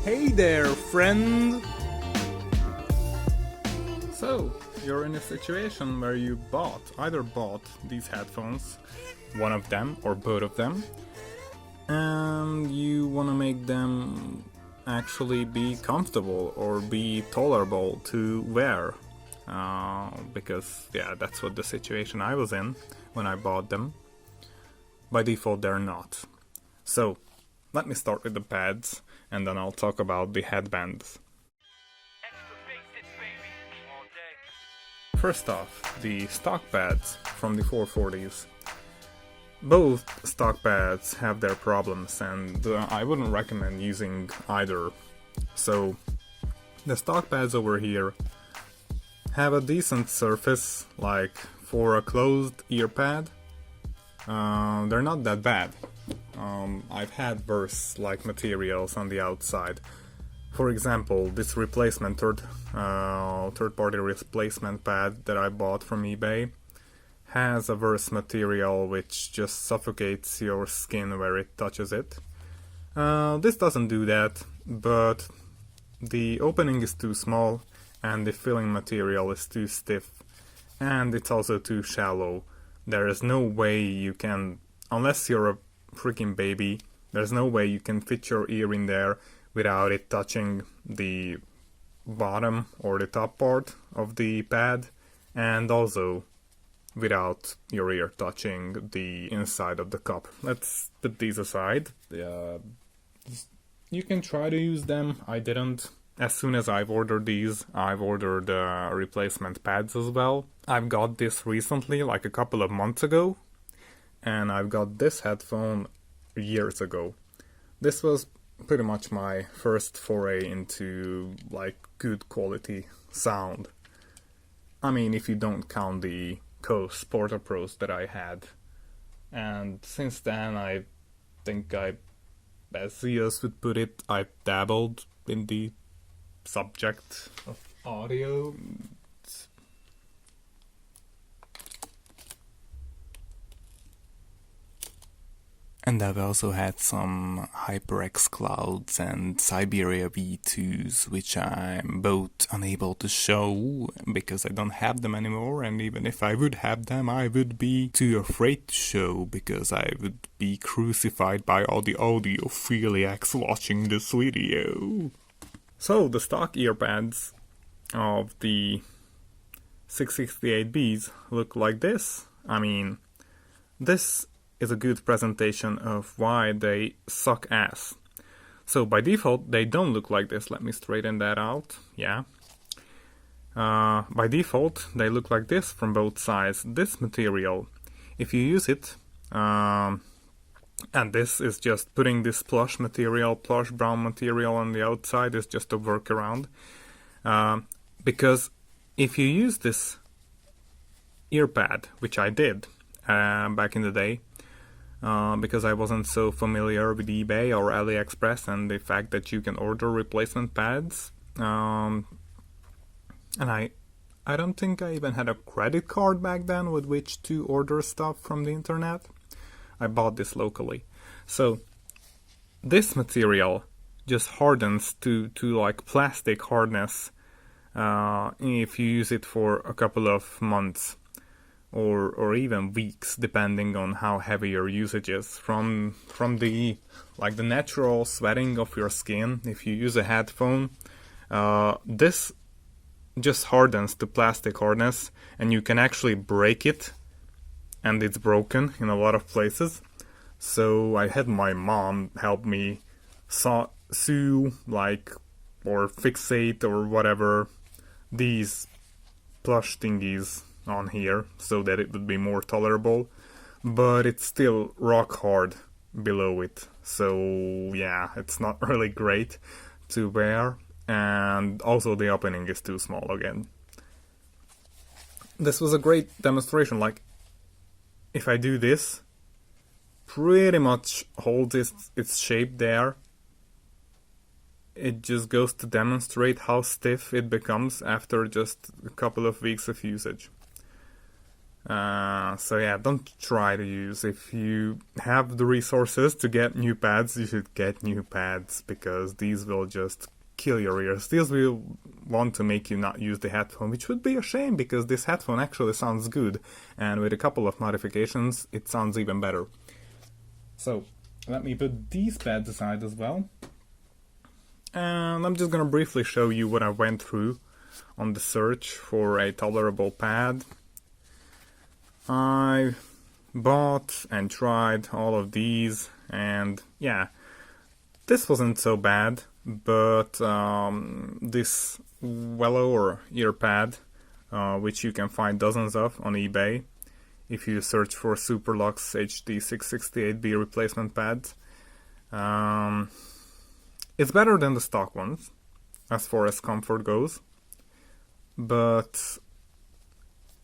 Hey there, friend! So, you're in a situation where you either bought these headphones, one of them or both of them, and you want to make them actually be comfortable or be tolerable to wear. Because, yeah, that's what the situation I was in when I bought them. By default, they're not. So, let me start with the pads, and then I'll talk about the headbands. First off, the stock pads from the 440s. Both stock pads have their problems, and I wouldn't recommend using either. So, the stock pads over here have a decent surface, like for a closed earpad. They're not that bad. I've had worse like materials on the outside. For example, this replacement third-party replacement pad that I bought from eBay has a worse material which just suffocates your skin where it touches it. This doesn't do that, but the opening is too small and the filling material is too stiff, and it's also too shallow. There is no way you can, unless you're a freaking baby, there's no way you can fit your ear in there without it touching the bottom or the top part of the pad, and also without your ear touching the inside of the cup. Let's put these aside. You can try to use them. I didn't. As soon as I've ordered these, I've ordered replacement pads as well. I've got this recently, like a couple of months ago, and I've got this headphone years ago. This was pretty much my first foray into like good quality sound. I mean, if you don't count the Kose Porta Pros that I had. And since then, I think as Zeus would put it, I dabbled in the subject of audio. And I've also had some HyperX Clouds and Siberia V2s, which I'm both unable to show because I don't have them anymore, and even if I would have them, I would be too afraid to show because I would be crucified by all the audiophiliacs watching this video. So, the stock earpads of the 668Bs look like this. I mean, this is a good presentation of why they suck ass. So by default, they don't look like this. Let me straighten that out. Yeah. By default, they look like this from both sides. This material, if you use it, and this is just putting this plush brown material on the outside is just a workaround. Because if you use this earpad, which I did back in the day, because I wasn't so familiar with eBay or AliExpress and the fact that you can order replacement pads. And I don't think I even had a credit card back then with which to order stuff from the internet. I bought this locally. So this material just hardens to like plastic hardness if you use it for a couple of months. Or even weeks, depending on how heavy your usage is. From the natural sweating of your skin, if you use a headphone, this just hardens to plastic hardness, and you can actually break it, and it's broken in a lot of places. So I had my mom help me sew, or fixate or whatever these plush thingies on here so that it would be more tolerable, but it's still rock hard below it, so yeah, it's not really great to wear, and also the opening is too small again. This was a great demonstration. Like, if I do this, pretty much holds its shape there. It just goes to demonstrate how stiff it becomes after just a couple of weeks of usage. So yeah, don't try to use. If you have the resources to get new pads, you should get new pads, because these will just kill your ears. These will want to make you not use the headphone, which would be a shame, because this headphone actually sounds good, and with a couple of modifications it sounds even better. So let me put these pads aside as well, and I'm just gonna briefly show you what I went through on the search for a tolerable pad. I bought and tried all of these, and yeah, this wasn't so bad, but this Wello or Earpad, which you can find dozens of on eBay if you search for Superlux HD668B replacement pads, it's better than the stock ones as far as comfort goes, but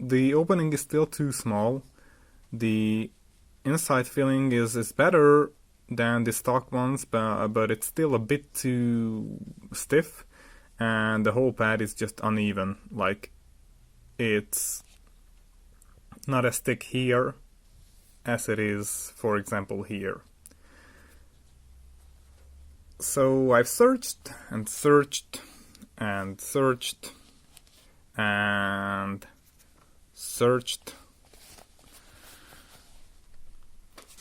the opening is still too small. The inside feeling is better than the stock ones, but it's still a bit too stiff, and the whole pad is just uneven. Like, it's not as thick here as it is, for example, here. So I've searched and searched and searched and searched,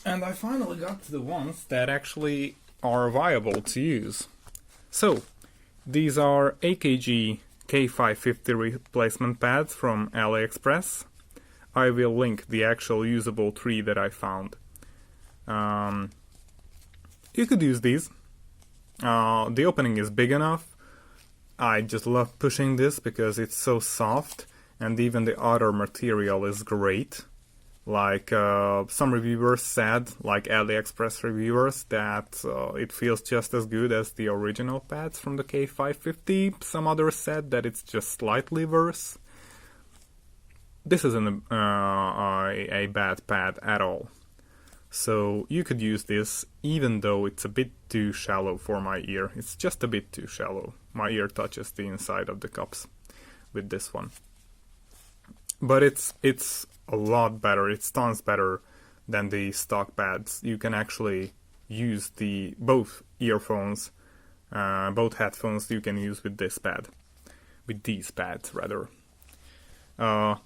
and I finally got to the ones that actually are viable to use. So these are AKG K550 replacement pads from AliExpress. I will link the actual usable 3 that I found. You could use these. The opening is big enough. I just love pushing this because it's so soft, and even the outer material is great. Like some reviewers said, like AliExpress reviewers, that it feels just as good as the original pads from the K550. Some others said that it's just slightly worse. This isn't a bad pad at all. So you could use this, even though it's a bit too shallow for my ear. It's just a bit too shallow. My ear touches the inside of the cups with this one. But it's a lot better. It's tons better than the stock pads. You can actually use both earphones, both headphones you can use with this pad. With these pads, rather.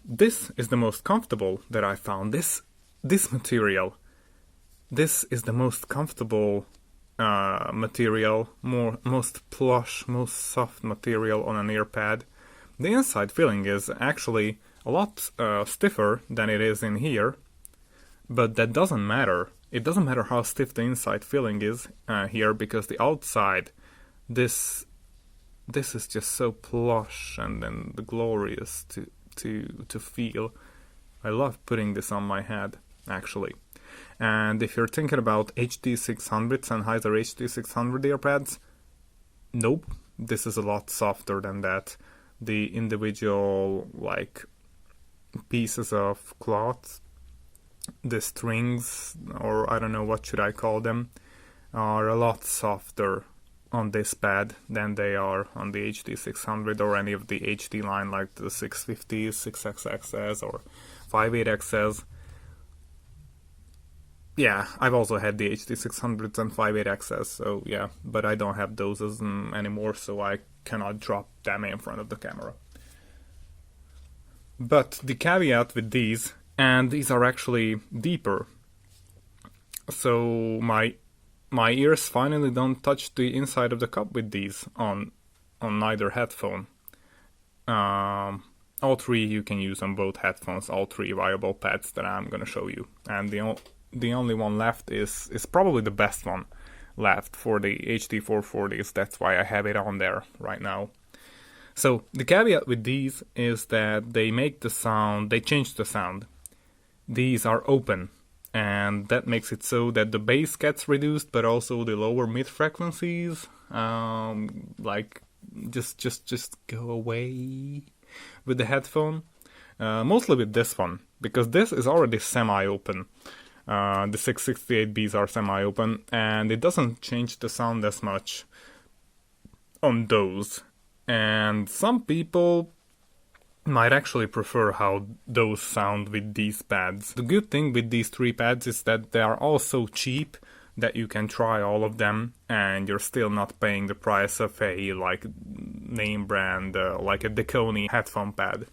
This is the most comfortable that I found. This material. This is the most comfortable material, most plush, most soft material on an earpad. The inside feeling is actually a lot stiffer than it is in here, but that doesn't matter. It doesn't matter how stiff the inside feeling is here, because the outside, this is just so plush and then glorious to feel. I love putting this on my head, actually. And if you're thinking about HD600 Sennheiser HD600 earpads, nope, this is a lot softer than that. The individual, like, pieces of cloth, the strings, or I don't know what should I call them, are a lot softer on this pad than they are on the HD600 or any of the HD line, like the 650s, 6XXs or 58Xs. Yeah, I've also had the HD600s and 58XS, so yeah, but I don't have those anymore, so I cannot drop them in front of the camera. But the caveat with these, and these are actually deeper, so my ears finally don't touch the inside of the cup with these on neither headphone. All 3 you can use on both headphones, all 3 viable pads that I'm gonna show you, and the only one left is probably the best one left for the HD440s. That's why I have it on there right now. So the caveat with these is that they change the sound. These are open, and that makes it so that the bass gets reduced, but also the lower mid frequencies, like just go away with the headphone. Mostly with this one, because this is already semi-open. The 668Bs are semi-open, and it doesn't change the sound as much on those. And some people might actually prefer how those sound with these pads. The good thing with these three pads is that they are all so cheap that you can try all of them and you're still not paying the price of a like name brand like a Deconi headphone pad.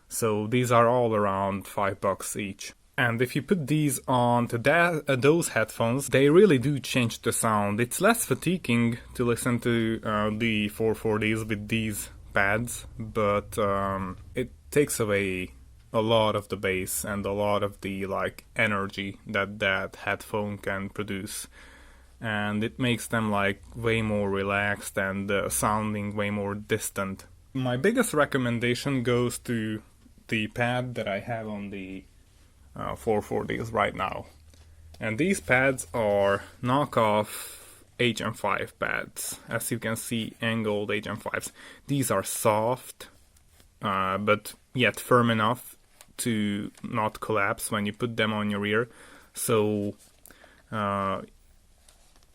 So these are all around $5 each. And if you put these on to those headphones, they really do change the sound. It's less fatiguing to listen to the 440s with these pads, but it takes away a lot of the bass and a lot of the like energy that headphone can produce, and it makes them like way more relaxed and sounding way more distant. My biggest recommendation goes to the pad that I have on the 440s right now, and these pads are knockoff HM5 pads. As you can see, angled HM5s. These are soft, but yet firm enough to not collapse when you put them on your ear. So, yeah,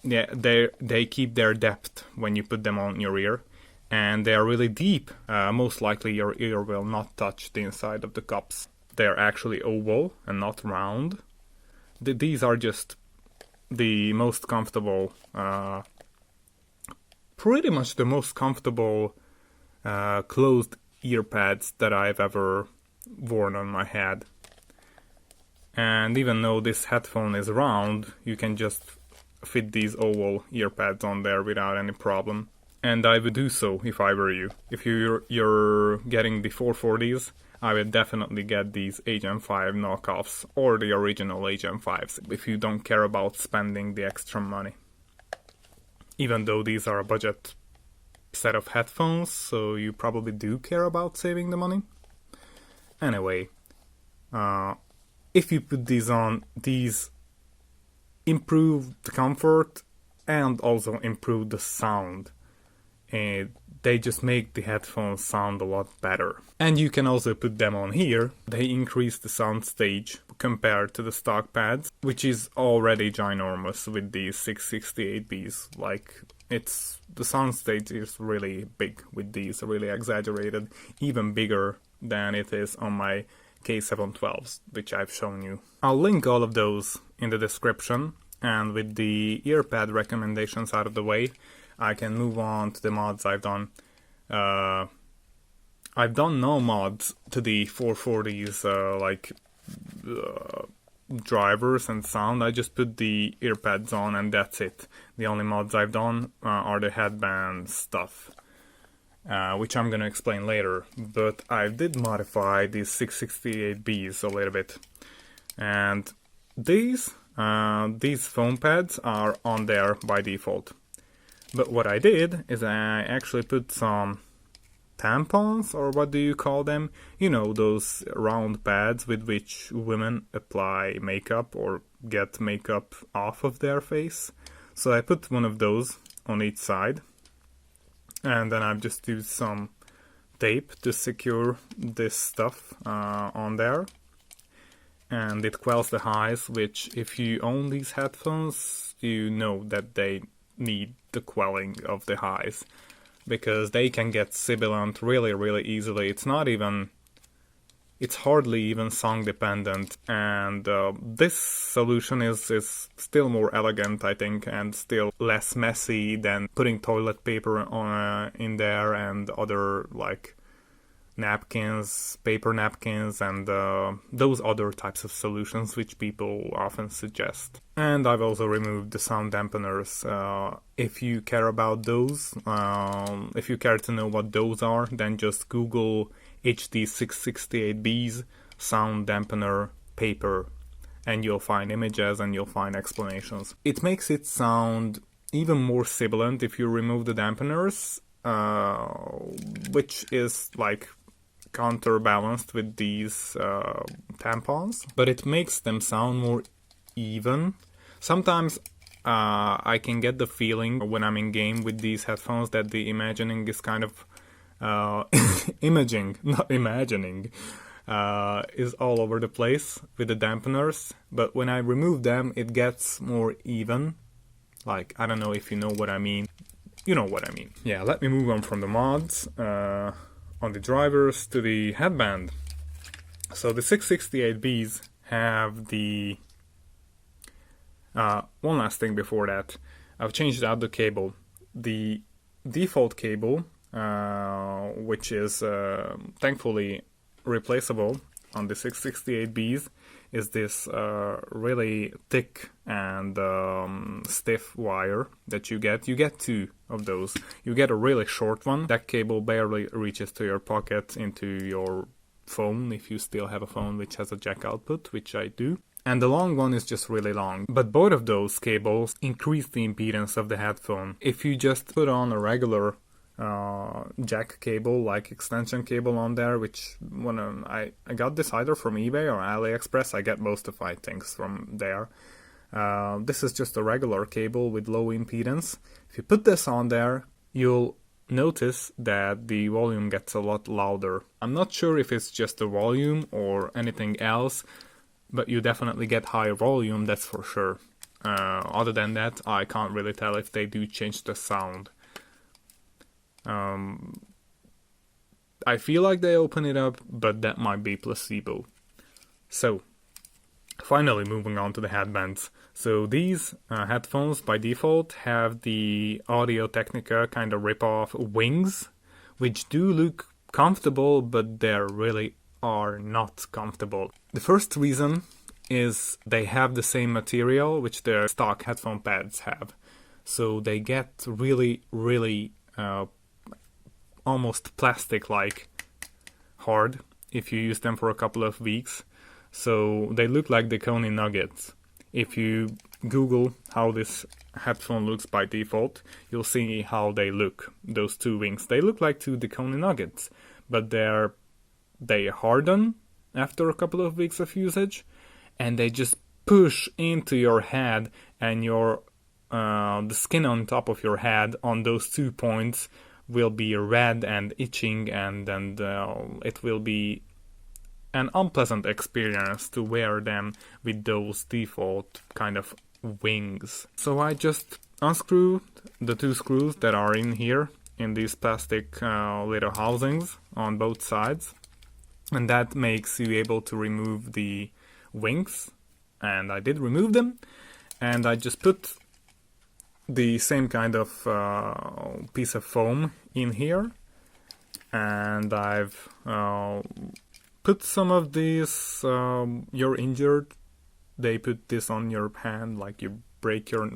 they keep their depth when you put them on your ear, and they are really deep. Most likely, your ear will not touch the inside of the cups. They are actually oval and not round. These are just the most comfortable, pretty much the most comfortable closed ear pads that I've ever worn on my head. And even though this headphone is round, you can just fit these oval ear pads on there without any problem. And I would do so if I were you. If you're getting the 440s, I would definitely get these HM5 knockoffs or the original HM5s if you don't care about spending the extra money. Even though these are a budget set of headphones, so you probably do care about saving the money. Anyway, if you put these on, these improve the comfort and also improve the sound. They just make the headphones sound a lot better. And you can also put them on here. They increase the sound stage compared to the stock pads, which is already ginormous with these 668Bs. Like, the sound stage is really big with these, really exaggerated, even bigger than it is on my K712s, which I've shown you. I'll link all of those in the description, and with the earpad recommendations out of the way, I can move on to the mods I've done. I've done no mods to the 440s, drivers and sound. I just put the earpads on and that's it. The only mods I've done are the headband stuff, which I'm gonna explain later. But I did modify these 668Bs a little bit, and these foam pads are on there by default. But what I did is I actually put some tampons, or what do you call them? You know, those round pads with which women apply makeup or get makeup off of their face. So I put one of those on each side, and then I've just used some tape to secure this stuff on there. And it quells the highs, which if you own these headphones, you know that they need the quelling of the highs, because they can get sibilant really easily. It's hardly even song dependent, and this solution is still more elegant, I think, and still less messy than putting toilet paper on in there and other like napkins, paper napkins, and those other types of solutions which people often suggest. And I've also removed the sound dampeners. If you care about those, if you care to know what those are, then just Google HD668Bs sound dampener paper, and you'll find images and you'll find explanations. It makes it sound even more sibilant if you remove the dampeners, which is like counterbalanced with these tampons, but it makes them sound more even. Sometimes I can get the feeling when I'm in game with these headphones that the imagining is kind of imaging, not imagining, is all over the place with the dampeners, but when I remove them it gets more even. Like, I don't know if you know what I mean. You know what I mean. Yeah, let me move on from the mods. on the drivers to the headband. So the 668Bs have the one last thing before that. I've changed out the cable. The default cable, which is thankfully replaceable on the 668Bs, is this really thick and stiff wire that you get. You get two of those. You get a really short one. That cable barely reaches to your pocket, into your phone, if you still have a phone which has a jack output, which I do. And the long one is just really long. But both of those cables increase the impedance of the headphone. If you just put on a regular jack cable, like extension cable on there, which when I got this either from eBay or AliExpress. I get most of my things from there. This is just a regular cable with low impedance. If you put this on there, you'll notice that the volume gets a lot louder. I'm not sure if it's just the volume or anything else, but you definitely get higher volume, that's for sure. Other than that, I can't really tell if they do change the sound. I feel like they open it up, but that might be placebo. So, finally moving on to the headbands. So these headphones by default have the Audio-Technica kind of rip-off wings, which do look comfortable, but they really are not comfortable. The first reason is they have the same material which their stock headphone pads have. So they get really, really almost plastic-like hard if you use them for a couple of weeks. So they look like the Coney Nuggets. If you Google how this headphone looks by default, you'll see how they look, those two wings. They look like two Coney Nuggets, but they harden after a couple of weeks of usage, and they just push into your head, and your the skin on top of your head on those 2 points will be red and itching, and it will be an unpleasant experience to wear them with those default kind of wings. So I just unscrew the 2 screws that are in here in these plastic little housings on both sides, and that makes you able to remove the wings, and I did remove them, and I just put the same kind of piece of foam in here, and I've put some of these, you're injured, they put this on your hand, like you break your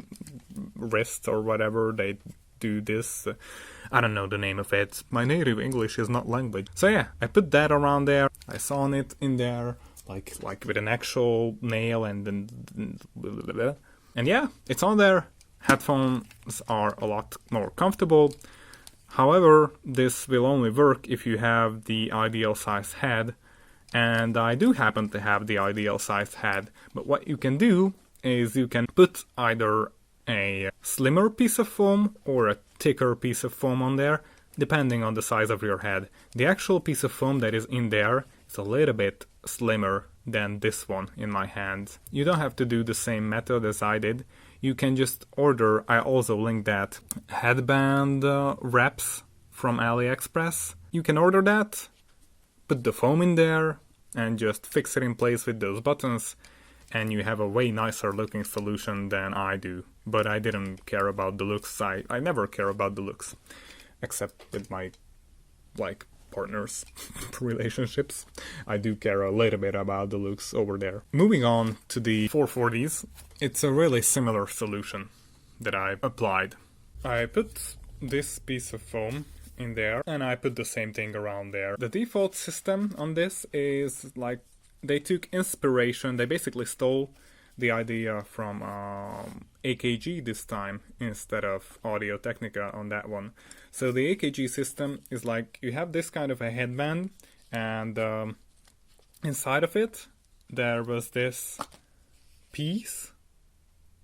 wrist or whatever, they do this. I don't know the name of it. My native English is not language. So yeah, I put that around there. I sewn it in there, like with an actual nail, and then and yeah, it's on there. Headphones are a lot more comfortable. However, this will only work if you have the ideal size head, and I do happen to have the ideal size head. But what you can do is you can put either a slimmer piece of foam or a thicker piece of foam on there, depending on the size of your head. The actual piece of foam that is in there is a little bit slimmer than this one in my hand. You don't have to do the same method as I did. You can just order, I also linked that, headband wraps from AliExpress. You can order that, put the foam in there, and just fix it in place with those buttons, and you have a way nicer looking solution than I do. But I didn't care about the looks. I never care about the looks, except with my, partners, relationships. I do care a little bit about the looks over there. Moving on to the 440s, it's a really similar solution that I applied. I put this piece of foam in there, and I put the same thing around there. The default system on this is like, they took inspiration, they basically stole the idea from AKG this time instead of Audio-Technica on that one. So the AKG system is like, you have this kind of a headband, and inside of it there was this piece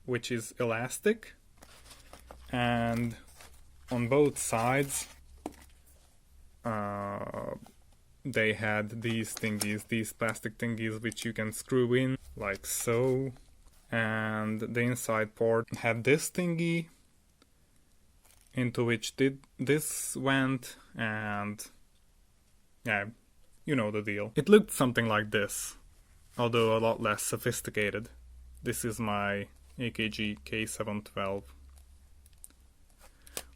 which is elastic, and on both sides they had these thingies, these plastic thingies which you can screw in like so, and the inside port had this thingy into which this went, and Yeah, you know the deal. It looked something like this, although a lot less sophisticated. This is my AKG K712,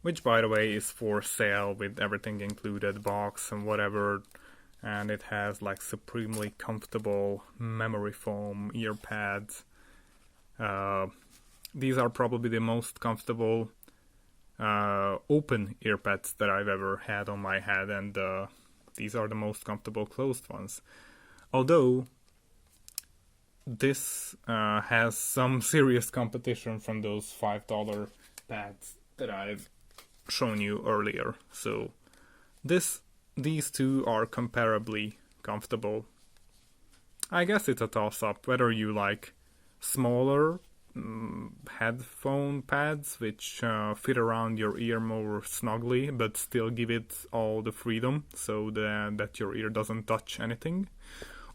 which by the way is for sale with everything included, box and whatever, and it has like supremely comfortable memory foam ear pads. These are probably the most comfortable open earpads that I've ever had on my head, and these are the most comfortable closed ones. Although this has some serious competition from those $5 pads that I've shown you earlier. So these two are comparably comfortable. I guess it's a toss-up whether you like smaller headphone pads which fit around your ear more snugly but still give it all the freedom so that your ear doesn't touch anything,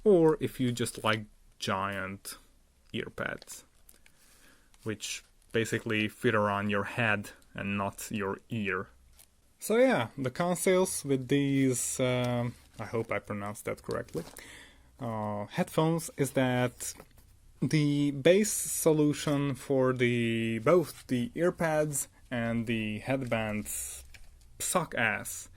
or if you just like giant ear pads which basically fit around your head and not your ear. So yeah, the consoles with these, I hope I pronounced that correctly, headphones is that the base solution for both the earpads and the headbands suck ass.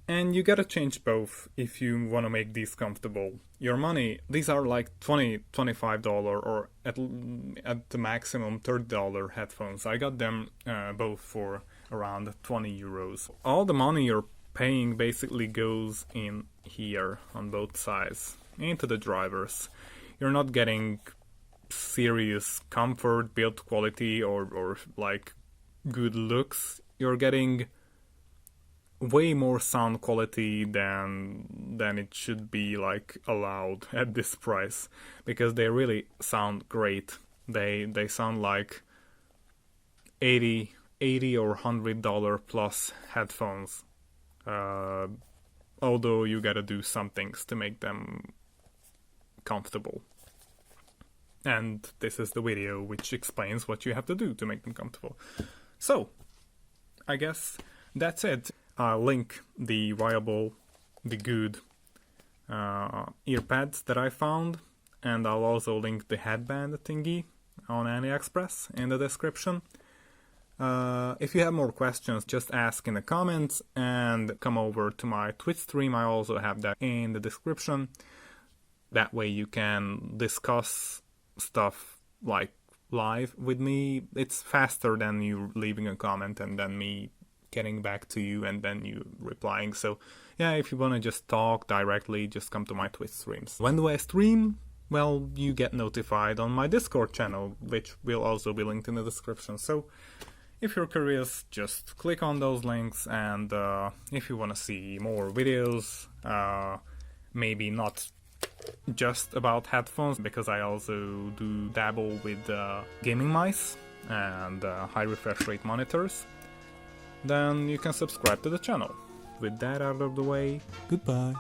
And you gotta change both if you wanna make these comfortable. Your money, these are like $25 or at the maximum $30 headphones. I got them both for around 20 euros. All the money you're paying basically goes in here on both sides, into the drivers. You're not getting serious comfort, build quality, or like good looks. You're getting way more sound quality than it should be like allowed at this price, because they really sound great. They sound like $80 or $100 plus headphones. Although you gotta do some things to make them comfortable. And this is the video which explains what you have to do to make them comfortable. So, I guess that's it. I'll link the viable, the good earpads that I found, and I'll also link the headband thingy on AliExpress in the description. If you have more questions, just ask in the comments and come over to my Twitch stream. I also have that in the description. That way you can discuss stuff like live with me. It's faster than you leaving a comment and then me getting back to you and then you replying. So yeah, if you want to just talk directly, just come to my Twitch streams. When do I stream? Well, you get notified on my Discord channel, which will also be linked in the description. So if you're curious, just click on those links, and if you want to see more videos, maybe not just about headphones, because I also do dabble with gaming mice and high refresh rate monitors, then you can subscribe to the channel. With that out of the way, goodbye.